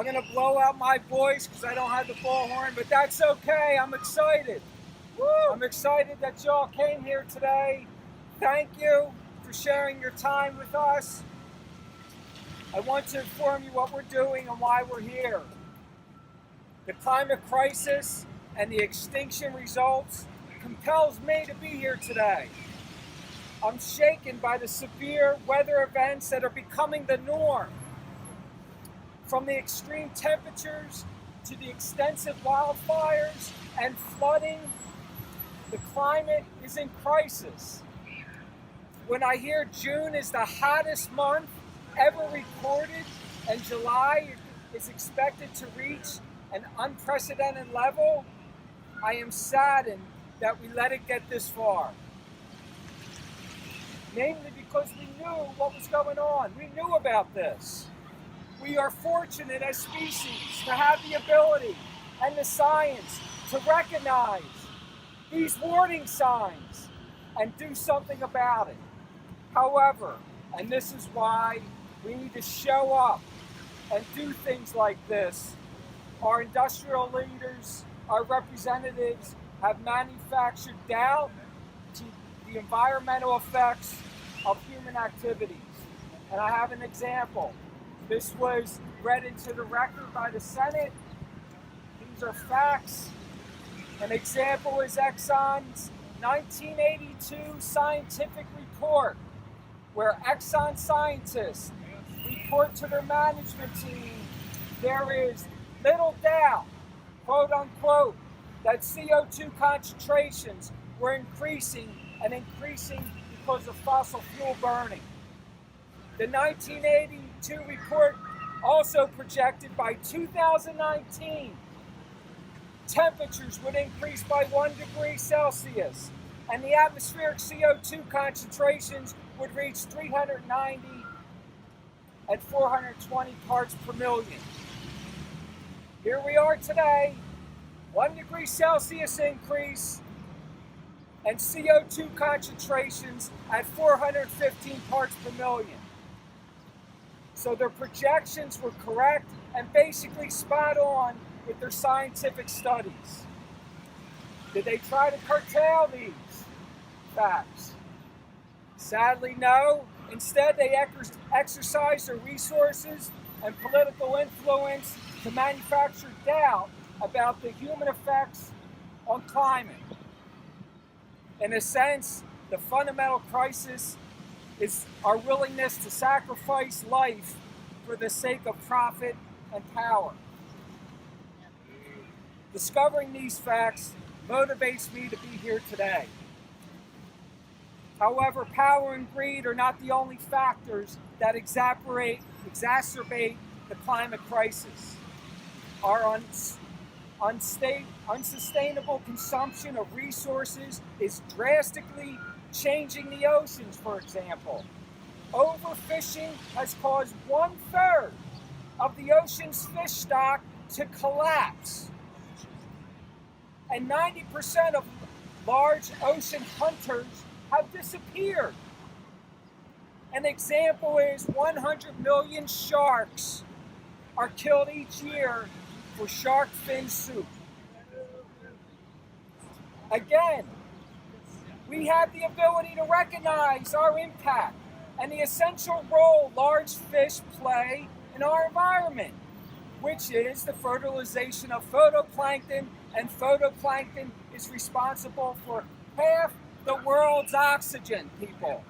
I'm going to blow out my voice because I don't have the bullhorn, but that's okay. I'm excited. Woo! I'm excited that y'all came here today. Thank you for sharing your time with us. I want to inform you what we're doing and why we're here. The climate crisis and the extinction results compels me to be here today. I'm shaken by the severe weather events that are becoming the norm. From the extreme temperatures to the extensive wildfires and flooding, the climate is in crisis. When I hear June is the hottest month ever recorded and July is expected to reach an unprecedented level, I am saddened that we let it get this far. Namely because we knew what was going on. We knew about this. We are fortunate as species to have the ability and the science to recognize these warning signs and do something about it. However, and this is why we need to show up and do things like this, our industrial leaders, our representatives have manufactured doubt to the environmental effects of human activities. And I have an example. This was read into the record by the Senate. These are facts. An example is Exxon's 1982 scientific report, where Exxon scientists report to their management team there is little doubt, quote unquote, that CO2 concentrations were increasing and increasing because of fossil fuel burning. The 1982 report also projected by 2019, temperatures would increase by 1 degree Celsius, and the atmospheric CO2 concentrations would reach 390 and 420 parts per million. Here we are today, 1 degree Celsius increase, and CO2 concentrations at 415 parts per million. So their projections were correct and basically spot on with their scientific studies. Did they try to curtail these facts? Sadly, no. Instead, they exercised their resources and political influence to manufacture doubt about the human effects on climate. In a sense, the fundamental crisis is our willingness to sacrifice life for the sake of profit and power. Discovering these facts motivates me to be here today. However, power and greed are not the only factors that exacerbate the climate crisis. Our unsustainable consumption of resources is drastically changing the oceans, for example. Overfishing has caused 1/3 of the ocean's fish stock to collapse. And 90% of large ocean hunters have disappeared. An example is 100 million sharks are killed each year for shark fin soup. Again, we have the ability to recognize our impact and the essential role large fish play in our environment, which is the fertilization of phytoplankton, and phytoplankton is responsible for half the world's oxygen, people.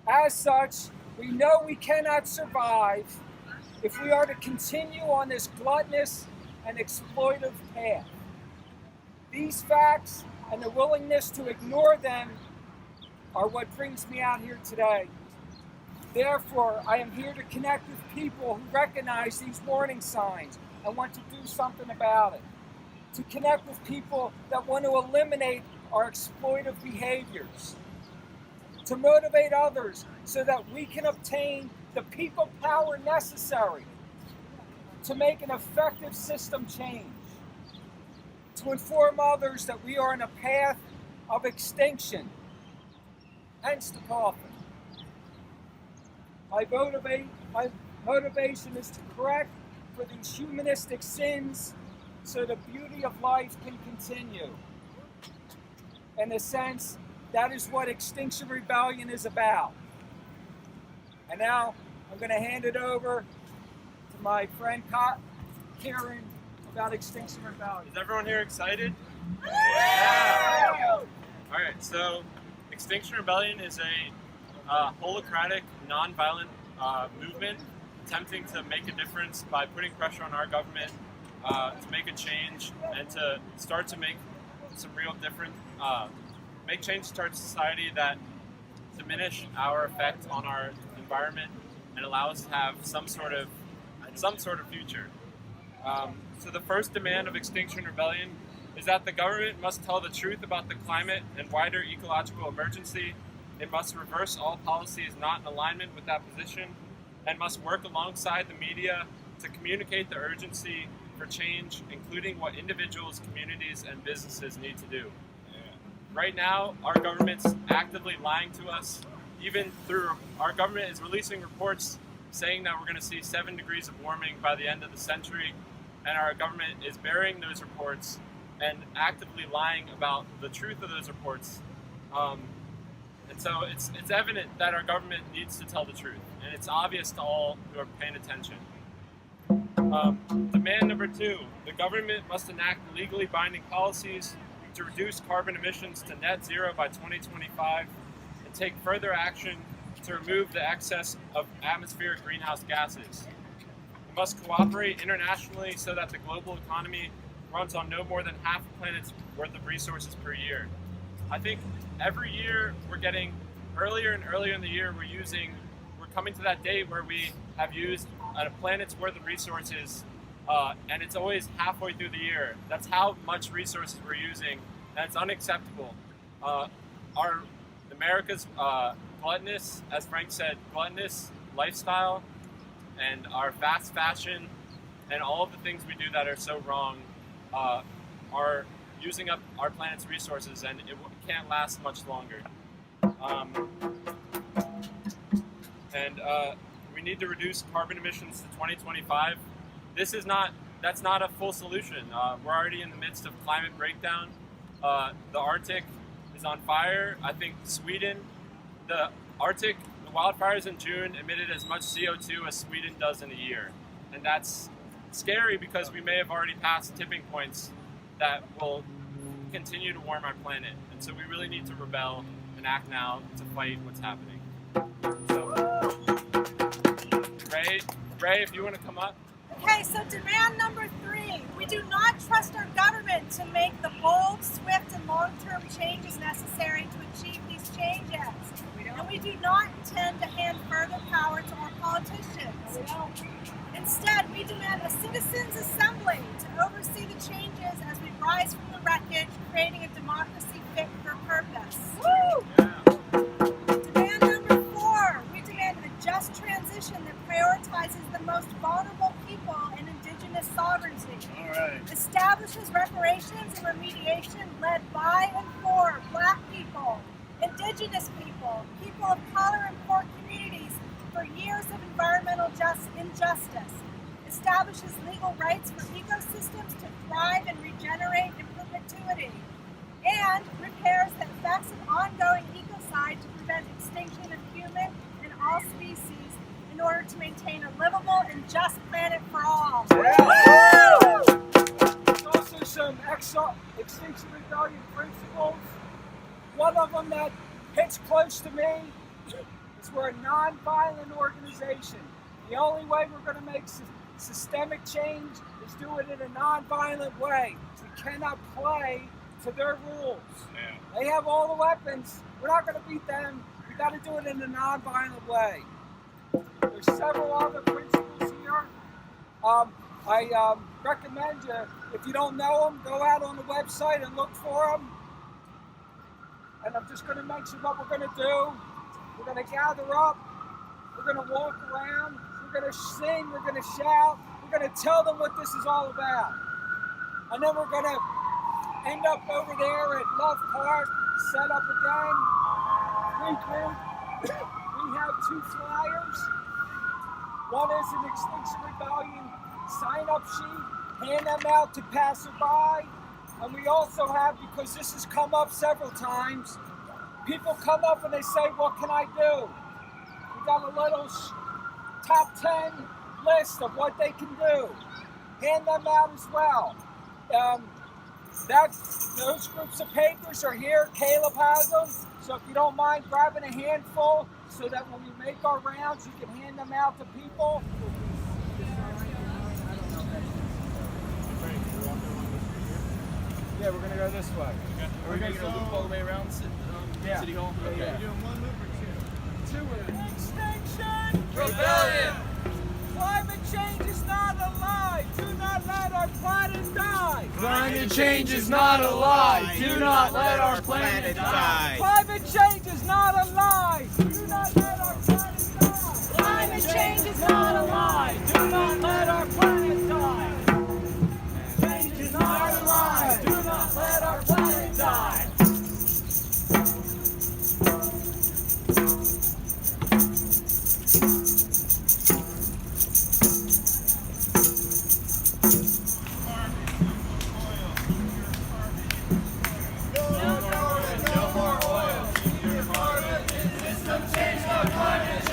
As such, we know we cannot survive if we are to continue on this gluttonous and exploitive path. These facts and the willingness to ignore them are what brings me out here today. Therefore, I am here to connect with people who recognize these warning signs and want to do something about it. To connect with people that want to eliminate our exploitive behaviors. To motivate others so that we can obtain the people power necessary to make an effective system change. To inform others that we are on a path of extinction. Hence the coffin. My motivation is to correct for these humanistic sins so the beauty of life can continue. In a sense, that is what Extinction Rebellion is about. And now I'm going to hand it over to my friend Karen about Extinction Rebellion. Is everyone here excited? Yeah! Alright, so Extinction Rebellion is a holacratic, non-violent movement attempting to make a difference by putting pressure on our government to make a change and to start to make some real difference, make change to our society that diminish our effect on our environment and allow us to have some sort of future. So the first demand of Extinction Rebellion is that the government must tell the truth about the climate and wider ecological emergency. It must reverse all policies not in alignment with that position and must work alongside the media to communicate the urgency for change, including what individuals, communities, and businesses need to do. Right now, our government's actively lying to us. Even through our government is releasing reports saying that we're going to see 7 degrees of warming by the end of the century, and our government is burying those reports and actively lying about the truth of those reports. And so it's evident that our government needs to tell the truth, and it's obvious to all who are paying attention. Demand number 2, the government must enact legally binding policies to reduce carbon emissions to net zero by 2025 and take further action to remove the excess of atmospheric greenhouse gases. We must cooperate internationally so that the global economy runs on no more than half a planet's worth of resources per year. I think every year we're getting earlier and earlier in the year we're coming to that date where we have used a planet's worth of resources, and it's always halfway through the year. That's how much resources we're using, and it's unacceptable. America's gluttonous, as Frank said, gluttonous lifestyle and our fast fashion and all of the things we do that are so wrong are using up our planet's resources, and it can't last much longer. We need to reduce carbon emissions to 2025. That's not a full solution. We're already in the midst of climate breakdown. The Arctic is on fire. I think Sweden, the wildfires in June emitted as much CO2 as Sweden does in a year. And that's scary because we may have already passed tipping points that will continue to warm our planet. And so we really need to rebel and act now to fight what's happening. So, Ray, if you want to come up. Okay, so demand number 3. We do not trust our government to make the bold, swift, and long-term changes necessary to achieve these changes. And we do not intend to hand further power to our politicians. Instead, we demand a citizens' assembly to oversee the changes as we rise from the wreckage, creating a democracy fit for purpose. Demand number 4. We demand a just transition that prioritizes the most vulnerable people and indigenous sovereignty. Establishes reparations and remediation led by and for Black people, indigenous people, people of color and poor communities for years of environmental injustice. Establishes legal rights for ecosystems to thrive and regenerate in perpetuity. And repairs the effects of ongoing ecocide to prevent extinction of human and all species in order to maintain a livable and just planet for all. There's also some Extinction Rebellion principles. One of them that hits close to me is we're a non-violent organization. The only way we're going to make systemic change is do it in a non-violent way. We cannot play to their rules. They have all the weapons. We're not going to beat them. We got to do it in a non-violent way. There's several other principles here. I recommend you, if you don't know them, go out on the website and look for them. And I'm just going to mention what we're going to do. We're going to gather up. We're going to walk around. We're going to sing. We're going to shout. We're going to tell them what this is all about. And then we're going to end up over there at Love Park, set up again, regroup. We have 2 flyers. One is an Extinction Rebellion sign-up sheet, hand them out to passerby. And we also have, because this has come up several times, people come up and they say, what can I do? We got a little top 10 list of what they can do. Hand them out as well. Those groups of papers are here. Caleb has them. So if you don't mind grabbing a handful so that when we make our rounds, you can hand them out to people. Yeah, we're going to go this way. Okay. Are we going to loop all the way around City Hall? Okay. Yeah. Are you doing one loop or two? Extinction Rebellion! Climate change is not a lie. Do not let our planet die. Climate change is not a lie. Do not let our planet die. Climate change is not a lie. Do not let our planet die. Climate change is not a lie. Do not let our planet die. Change is not a lie. Do not let our planet die. Change, not climate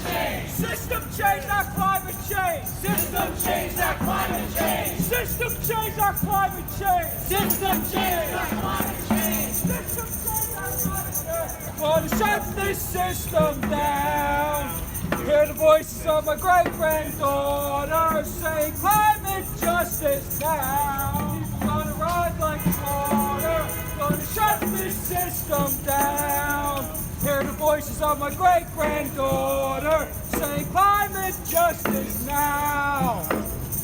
change. System change, not climate change. System change, not climate change. System change, not climate change. System change, not climate change. Gonna shut this system down. Hear the voices of my great granddaughter say climate justice now. Gonna ride like water. Gonna shut this system down. Hear the voices of my great granddaughter say climate justice now.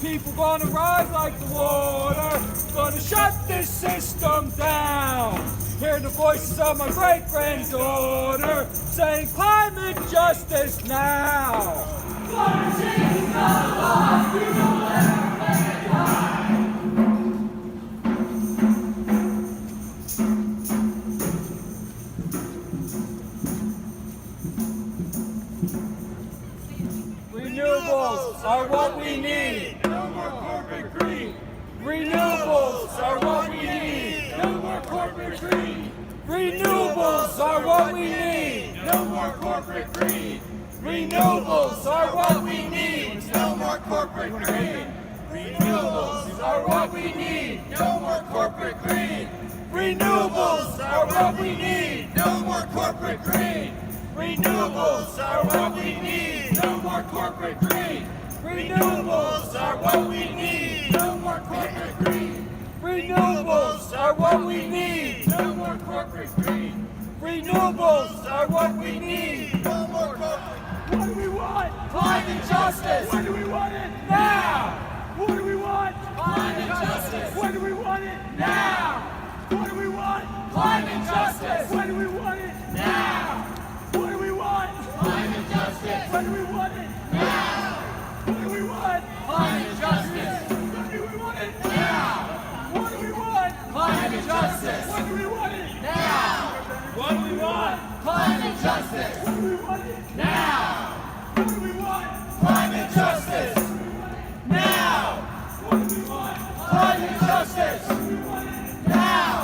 People gonna rise like the water, gonna shut this system down. Hear the voices of my great granddaughter saying climate justice now. Climate change is not a lie. Do not let our planet die. Renewables are what we need. No more corporate greed. Renewables are what we need. No more corporate greed. Renewables are what we need. No more corporate greed. Renewables are what we need. No more corporate greed. Renewables are what we need. No more corporate greed. Renewables are what we need. No more corporate greed. Renewables are what we need. No more corporate greed. Renewables are what we need. No more corporate greed. Renewables are what we need. No more corporate greed. Renewables are what we need. No more corporate. What do we want? Climate justice. When do we want it? Now. What do we want? Climate justice. When do we want it? Now. What do we want? Climate justice. When do we want it? Now. What do we want? Climate justice. When do we want it? Now. What do we want? Climate justice. When do we want it? Now. What do we want? Climate justice. When do we want it? Now. What do we want? Climate justice. When do we want it? Now. What do we want? Climate justice. Now. What do we want? Climate justice. When do we want it? Now.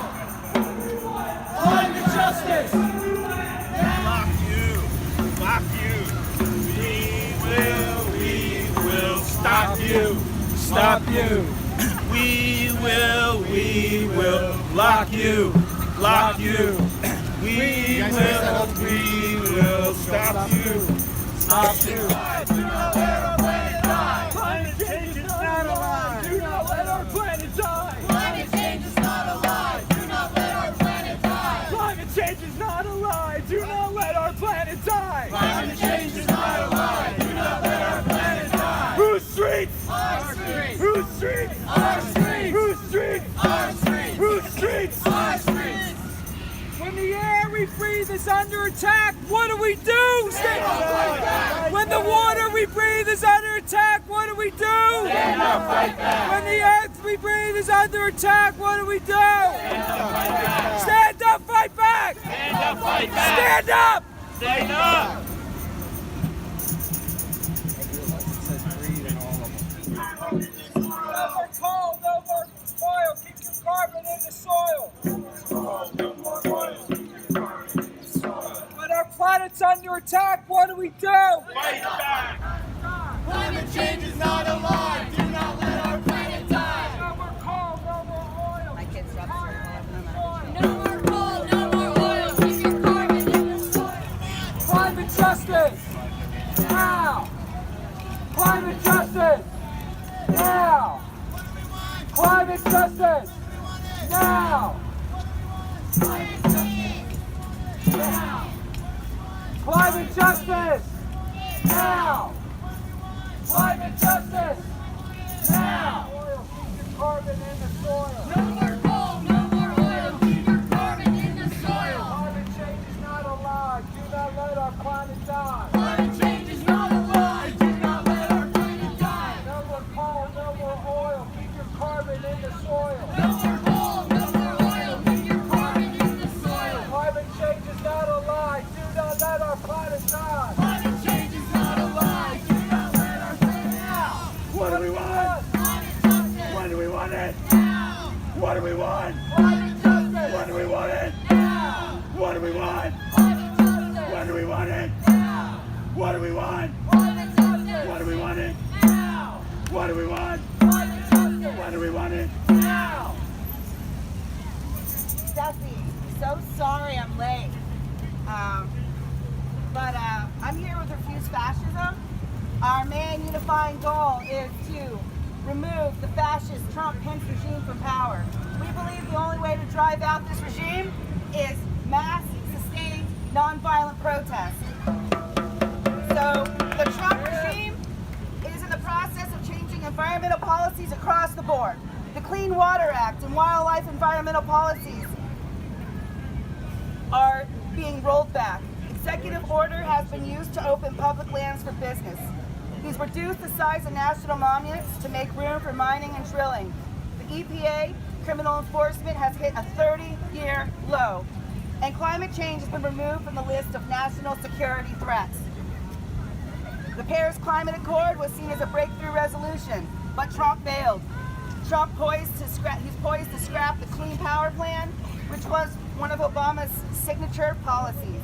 What do we want? Climate justice. When do we want it? Lock you. We will stop you. Stop you. We will lock you. We will stop you. Stop you. Do not let our planet die. Climate change is not a lie. Do not let our planet die. Climate change is not a lie. Do not let our planet die. Climate change is not a lie. Do not let our planet die. Climate change is not a lie. Do not let our planet die. Whose streets? Our streets. Whose streets? Our streets. Whose streets? Our streets. Whose streets? Our streets. When the air we breathe is under attack, what do we do? Stand up, fight back. When the water we breathe is under attack, what do we do? Stand up, fight back. When the earth we breathe is under attack, what do we do? Stand up, fight back. Stand up, fight back! Stand up, fight back. Stand up! Stand up. Climate justice! Now! Climate justice! Now! Climate justice! Now! Climate justice! Now! Oil, keep your carbon in the soil. No more coal, no more oil, keep your carbon in the soil. Climate change is not a lie. Do not let our planet die. Climate change is not a lie, do not let our planet die. No more coal, no more oil. Keep your carbon in the soil. No more coal, no more oil, keep your carbon in the soil. Climate change is not a lie. Do not let our planet die. Climate change is not a lie, do not let our planet die. What do we want? Climate justice! When do we want it? Now! What do we want? Climate justice! When do we want it? Now! What do we want? Climate justice! When do we want it? Now! What do we want? Climate justice! When do we want it? Now! What do we want? Climate justice! When do we want it? Now! Steffi, so sorry I'm late. But I'm here with Refuse Fascism. Our main unifying goal is to remove the fascist Trump-Pence regime from power. We believe the only way to drive out this regime is mass, sustained, nonviolent protest. So the Trump regime is in the process of changing environmental policies across the board. The Clean Water Act and wildlife environmental policies are being rolled back. Executive order has been used to open public lands for business. These reduce the size of national monuments to make room for mining and drilling. The EPA, criminal enforcement, has hit a 30-year low, and climate change has been removed from the list of national security threats. The Paris Climate Accord was seen as a breakthrough resolution, but Trump failed. Trump he's poised to scrap the Clean Power Plan, which was one of Obama's signature policies.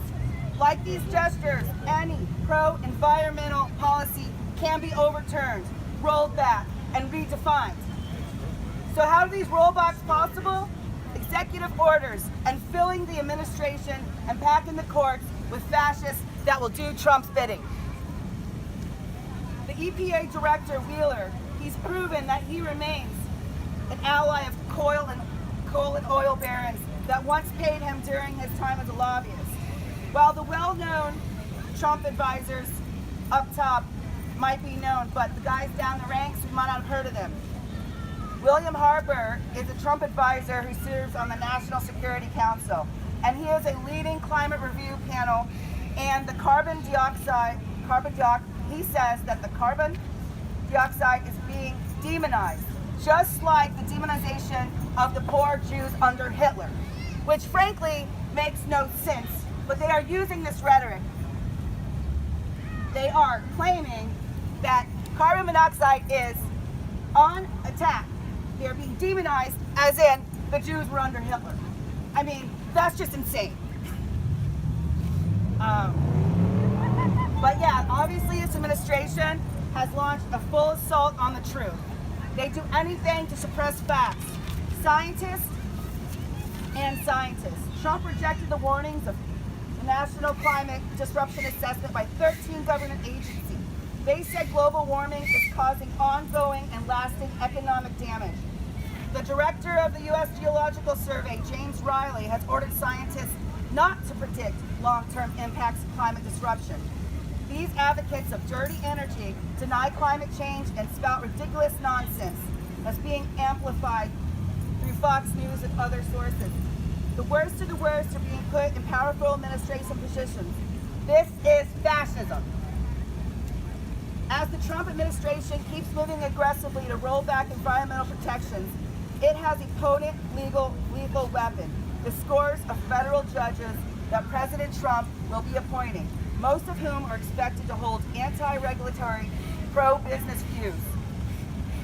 Like these gestures, any pro-environmental policy can be overturned, rolled back, and redefined. So how are these rollbacks possible? Executive orders and filling the administration and packing the courts with fascists that will do Trump's bidding. The EPA director, Wheeler, he's proven that he remains an ally of coal and oil barons that once paid him during his time as a lobbyist. While the well-known Trump advisors up top might be known, but the guys down the ranks, we might not have heard of them. William Harper is a Trump advisor who serves on the National Security Council, and he is a leading climate review panel. And the he says that the carbon dioxide is being demonized, just like the demonization of the poor Jews under Hitler, which frankly makes no sense, but they are using this rhetoric. They are claiming that carbon monoxide is on attack. They're being demonized as in the Jews were under Hitler. I mean, that's just insane. But yeah, obviously this administration has launched a full assault on the truth. They do anything to suppress facts. Scientists. Trump rejected the warnings of the National Climate Disruption Assessment by 13 government agencies. They said global warming is causing ongoing and lasting economic damage. The director of the U.S. Geological Survey, James Riley, has ordered scientists not to predict long-term impacts of climate disruption. These advocates of dirty energy deny climate change and spout ridiculous nonsense that's being amplified through Fox News and other sources. The worst of the worst are being put in powerful administration positions. This is fascism. As the Trump administration keeps moving aggressively to roll back environmental protections, it has a potent lethal weapon, the scores of federal judges that President Trump will be appointing, most of whom are expected to hold anti-regulatory, pro-business views.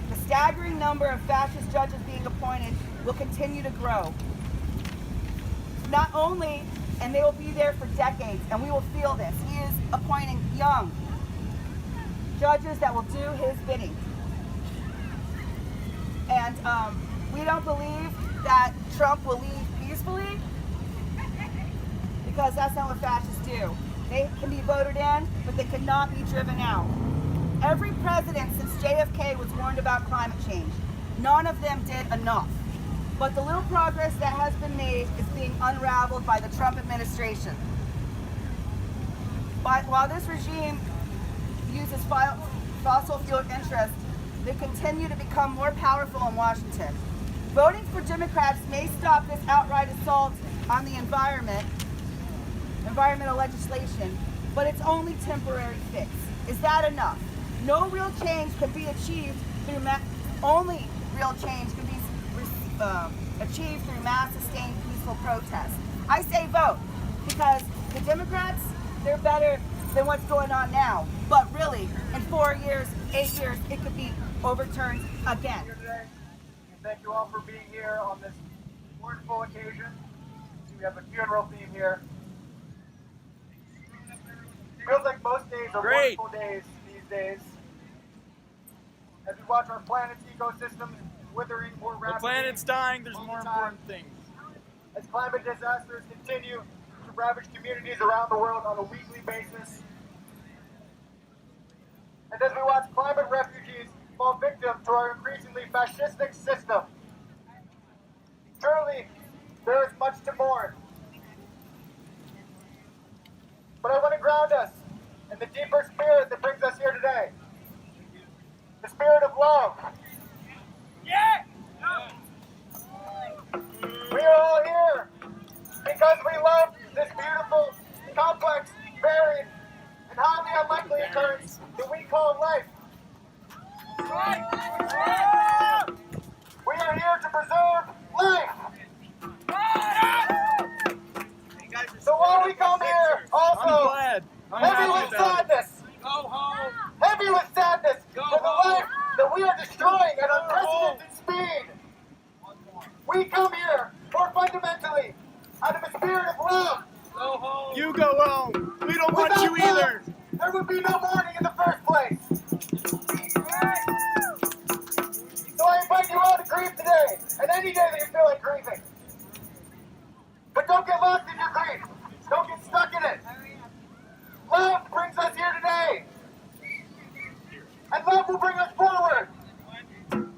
The staggering number of fascist judges being appointed will continue to grow. Not only, and they will be there for decades, and we will feel this, he is appointing young judges that will do his bidding. And we don't believe that Trump will leave peacefully, because that's not what fascists do. They can be voted in, but they cannot be driven out. Every president since JFK was warned about climate change. None of them did enough. But the little progress that has been made is being unraveled by the Trump administration. While this regime uses fossil fuel interests, they continue to become more powerful in Washington. Voting for Democrats may stop this outright assault on the environmental legislation, but it's only temporary fix. Is that enough? No real change can be achieved through only real change can be achieved through mass sustained peaceful protests. I say vote because the Democrats, they're better than what's going on now. But really, in 4 years, 8 years, it could be overturned again. Thank you all for being here on this wonderful occasion. We have a funeral theme here. Feels like most days are wonderful days these days. As we watch our planet's ecosystems withering more rapidly. The planet's dying, there's more important things. As climate disasters continue to ravage communities around the world on a weekly basis. And as we watch climate refugees fall victim to our increasingly fascistic system. Surely, there is much to mourn. But I want to ground us in the deeper spirit that brings us here today. The spirit of love. Yeah! We are all here because we love this beautiful, complex, varied, and highly unlikely occurrence that we call life. We are here to preserve life. So while we come here, also heavy with sadness, heavy with sadness for the life that we are destroying at unprecedented speed. We come here more fundamentally out of a spirit of love. You go home. We don't want Without you either. love, there would be no mourning in the first place. So I invite you all to grieve today, and any day that you feel like grieving. But don't get lost in your grief. Don't get stuck in it. Love brings us here today. And love will bring us forward. Thank you.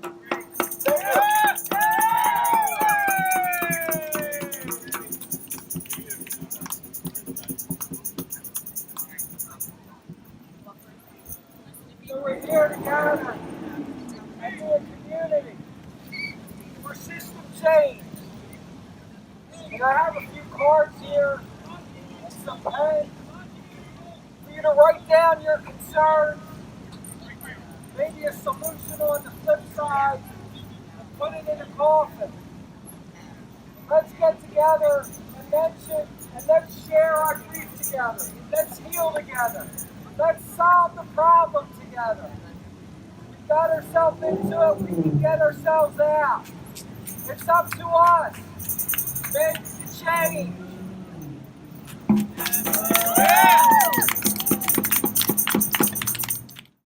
So we're here together as a community for system change. And I have a few cards here and some pen for you to write down your concerns, maybe a solution on the flip side, and put it in a coffin. Let's get together and mention, and let's share our grief together. Let's heal together. Let's solve the problem together. We got ourselves into it, we can get ourselves out. It's up to us. Make the change.